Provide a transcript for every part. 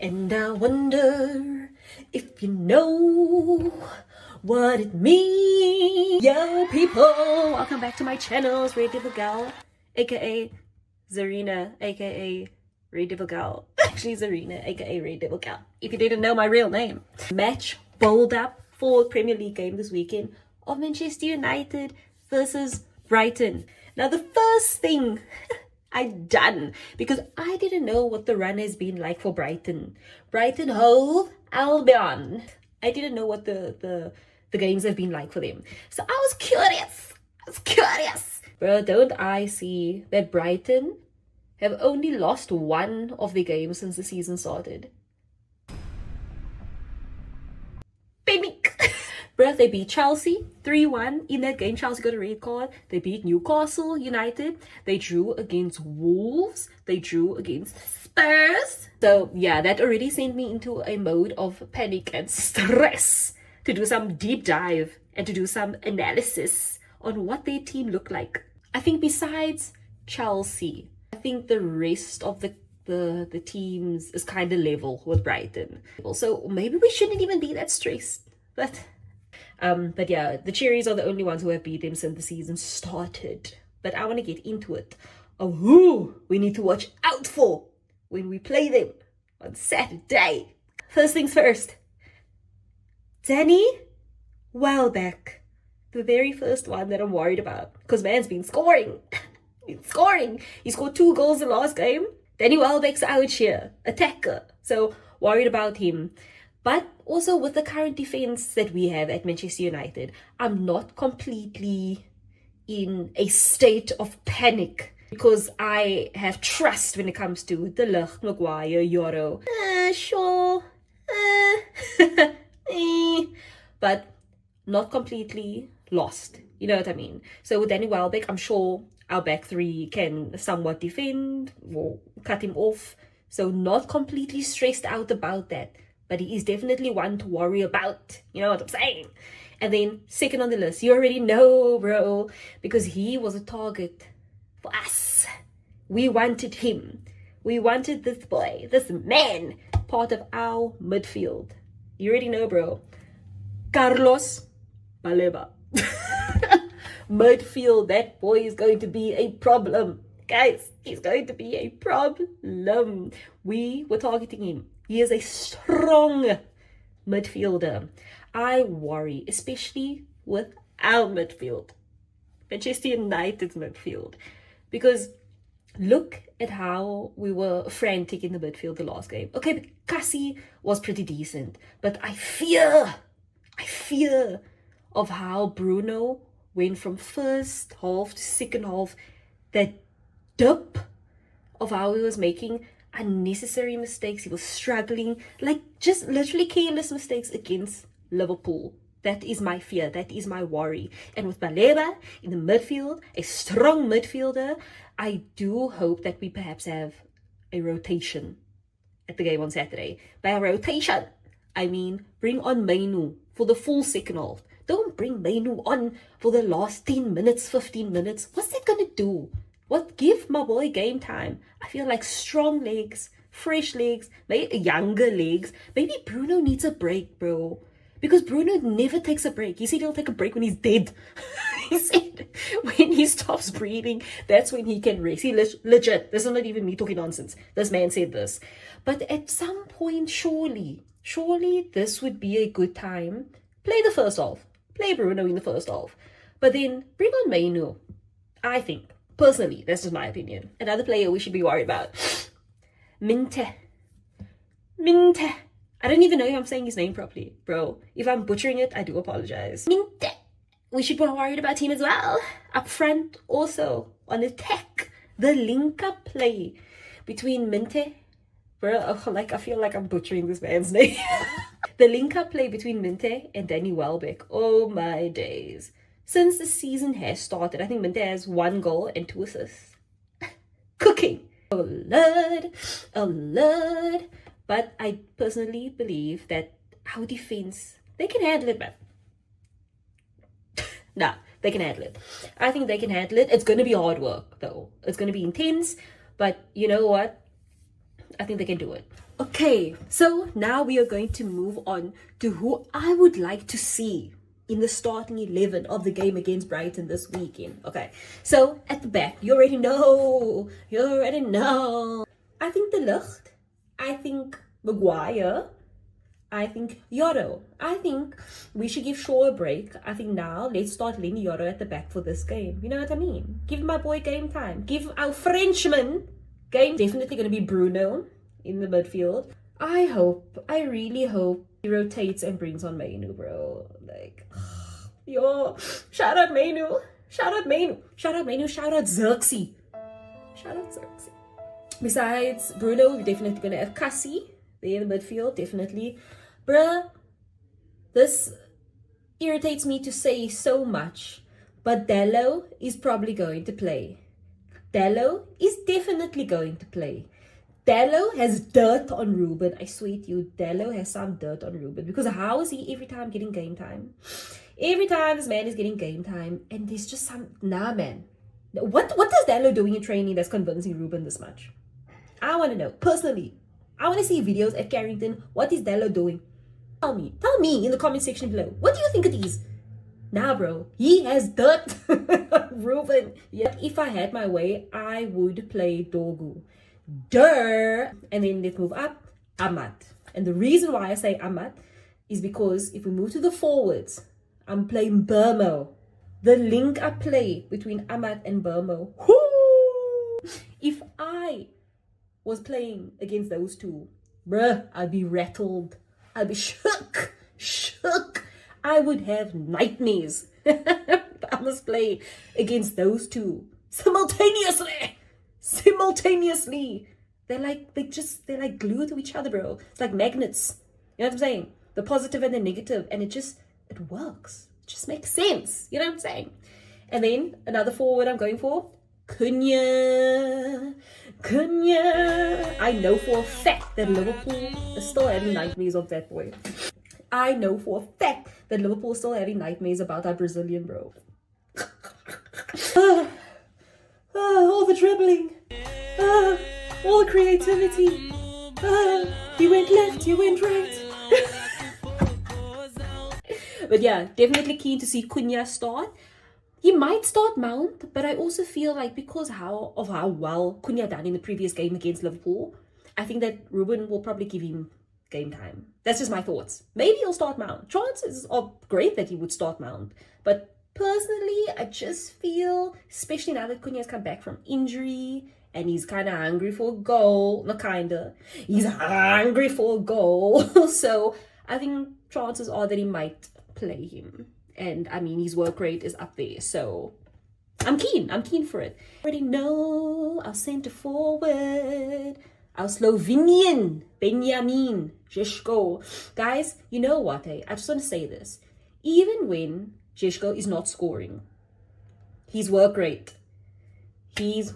And I wonder if you know what it means. Yo people, welcome back to my channels, RedDevilGal, aka Zarina, aka RedDevilGal. Actually Zarina, aka RedDevilGal, if you didn't know my real name. Match bowled up for Premier League game this weekend of Manchester United versus Brighton. Now the first thing I done, because I didn't know what the run has been like for Brighton. Brighton Hove Albion. I didn't know what the games have been like for them. So I was curious. Bro, don't I see that Brighton have only lost one of their games since the season started? Panic. Bro, they beat Chelsea 3-1. In that game, Chelsea got a red card. They beat Newcastle United. They drew against Wolves. They drew against Spurs. So yeah, that already sent me into a mode of panic and stress to do some deep dive and to do some analysis on what their team looked like. I think besides Chelsea, I think the rest of the teams is kind of level with Brighton. So maybe we shouldn't even be that stressed. But yeah, the Cherries are the only ones who have beat them since the season started. But I want to get into it of who we need to watch out for when we play them on Saturday. First things first, Danny Welbeck, the very first one that I'm worried about, because man's been scoring. He scored 2 goals the last game. Danny Welbeck's out here, attacker. So worried about him. But also with the current defense that we have at Manchester United, I'm not completely in a state of panic because I have trust when it comes to De Ligt, Maguire, Yoro. Sure. But not completely lost. You know what I mean? So with Danny Welbeck, I'm sure our back three can somewhat defend or cut him off. So not completely stressed out about that. But he is definitely one to worry about. You know what I'm saying? And then second on the list, you already know, bro, because he was a target for us. We wanted him. We wanted this boy, this man, part of our midfield. You already know, bro. Carlos Baleba. Midfield, that boy is going to be a problem. Guys, he's going to be a problem. We were targeting him. He is a strong midfielder. I worry, especially with our midfield, Manchester United's midfield, because look at how we were frantic in the midfield the last game. Okay, but Cassie was pretty decent, but I fear of how Bruno went from first half to second half, that dip of how he was making unnecessary mistakes. He was struggling, like just literally careless mistakes against Liverpool. That is my fear. That is my worry. And with Baleba in the midfield, a strong midfielder, I do hope that we perhaps have a rotation at the game on Saturday. By a rotation, I mean bring on Mainu for the full second half. Don't bring Mainu on for the last 10 minutes, 15 minutes. What's that going to do? What? Give my boy game time. I feel like strong legs, fresh legs, maybe younger legs. Maybe Bruno needs a break, bro. Because Bruno never takes a break. He said he'll take a break when he's dead. He said when he stops breathing, that's when he can rest. He legit, this is not even me talking nonsense. This man said this. But at some point, surely this would be a good time. Play the first half. Play Bruno in the first half. But then bring on Mainu, I think. Personally, that's just my opinion. Another player we should be worried about. Minte. I don't even know if I'm saying his name properly, bro. If I'm butchering it, I do apologize. Minte. We should be worried about him as well. Up front, also. On attack. The link-up play between Minte. Bro, I feel like I'm butchering this man's name. The link-up play between Minte and Danny Welbeck. Oh my days. Since the season has started, I think Minte has 1 goal and 2 assists. Cooking. Alert. But I personally believe that our defense, they can handle it, man. Nah, they can handle it. I think they can handle it. It's going to be hard work, though. It's going to be intense. But you know what? I think they can do it. Okay, so now we are going to move on to who I would like to see in the starting 11 of the game against Brighton this weekend. Okay, so at the back, you already know. I think De Ligt, I think Maguire, I think Yoro. I think we should give Shaw a break. I think now let's start Lenny Yoro at the back for this game. You know what I mean? Give my boy game time. Give our Frenchman game. Definitely going to be Bruno in the midfield. I really hope he rotates and brings on Mainu, bro. Like, yo, shout out Mainu. Shout out Mainu. Shout out Mainu. Shout out Xerxes. Shout out Xerxes. Besides Bruno, we're definitely going to have Cassie there in the midfield. Definitely. Bruh, this irritates me to say so much, but Dallo is probably going to play. Dallo is definitely going to play. Dallo has dirt on Ruben. I swear to you, Dallo has some dirt on Ruben. Because how is he every time getting game time? Every time this man is getting game time, and there's just some... Nah, man. What is Dallo doing in training that's convincing Ruben this much? I want to know. Personally, I want to see videos at Carrington. What is Dallo doing? Tell me in the comment section below. What do you think it is? Nah, bro. He has dirt. Ruben. Yeah. If I had my way, I would play Dogu. Durr. And then let's move up. Ahmad. And the reason why I say Ahmad is because if we move to the forwards, I'm playing Burmo. The link up play between Ahmad and Burmo. Whoo! If I was playing against those two, bruh, I'd be rattled. I'd be shook. I would have nightmares. I must play against those two simultaneously. They're like glued to each other, bro. It's like magnets. You know what I'm saying? The positive and the negative, and it works. It just makes sense. You know what I'm saying? And then another forward I'm going for, Cunha. I know for a fact that Liverpool is still having nightmares of that boy. I know for a fact that Liverpool is still having nightmares about that Brazilian, bro. All the dribbling. All the creativity. He went left, he went right. But yeah, definitely keen to see Cunha start. He might start Mount, but I also feel like because of how well Cunha done in the previous game against Liverpool, I think that Ruben will probably give him game time. That's just my thoughts. Maybe he'll start Mount. Chances are great that he would start Mount. But personally, I just feel, especially now that Cunha has come back from injury and he's kind of hungry for a goal. Not kinda. He's hungry for a goal. So I think chances are that he might play him. And I mean, his work rate is up there. So I'm keen for it. Already know our centre forward, our Slovenian Benjamin Žeško. Guys, you know what? I just want to say this. Even when Žeško is not scoring, his work rate, he's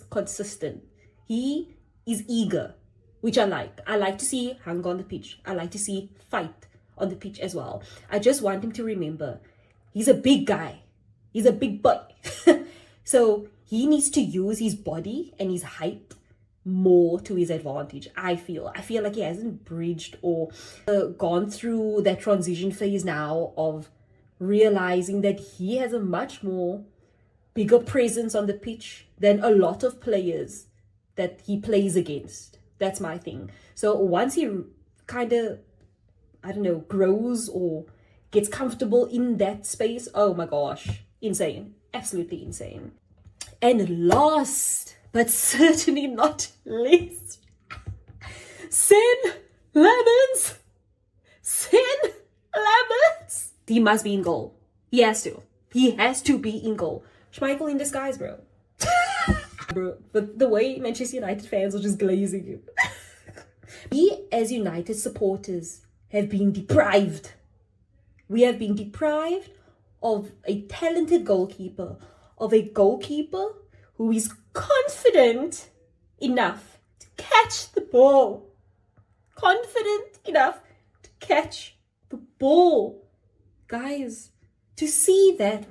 consistent. He is eager, which I like. I like to see hunger on the pitch. I like to see fight on the pitch as well. I just want him to remember he's a big guy. He's a big boy. So he needs to use his body and his height more to his advantage. I feel like he hasn't bridged or gone through that transition phase now of realizing that he has a much more bigger presence on the pitch than a lot of players that he plays against. That's my thing. So once he kind of, I don't know, grows or gets comfortable in that space, oh my gosh, insane. Absolutely insane. And last but certainly not least, Sin Lemons. He must be in goal. He has to be in goal. Schmeichel in disguise, bro. Bro, but the way Manchester United fans are just glazing him. We as United supporters have been deprived. We have been deprived of a talented goalkeeper, of a goalkeeper who is confident enough to catch the ball. Confident enough to catch the ball. Guys, to see that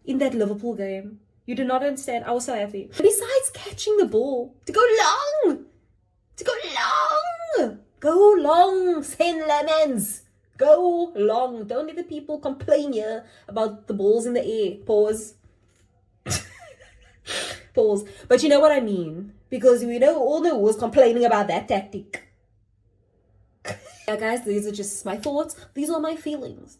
in that Liverpool game, You do not understand. I was so happy. Besides catching the ball, to go long! To go long! Go long, Saint Lemons! Go long. Don't let the people complain here about the balls in the air. Pause. Pause. But you know what I mean. Because we know all the was complaining about that tactic. Yeah, guys, these are just my thoughts. These are my feelings.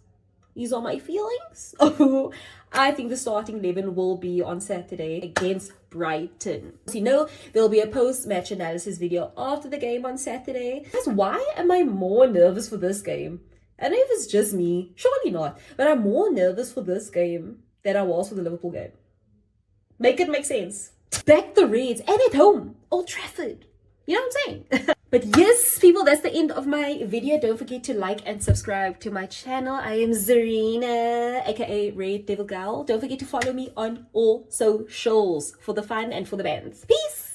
These are my feelings. Oh, I think the starting 11 will be on Saturday against Brighton. So you know, there'll be a post-match analysis video after the game on Saturday. Guys, why am I more nervous for this game? I don't know if it's just me. Surely not. But I'm more nervous for this game than I was for the Liverpool game. Make it make sense. Back the Reds and at home. Old Trafford. You know what I'm saying? But yes, people, that's the end of my video. Don't forget to like and subscribe to my channel. I am Zarina, aka RedDevilGal. Don't forget to follow me on all socials for the fun and for the bands. Peace!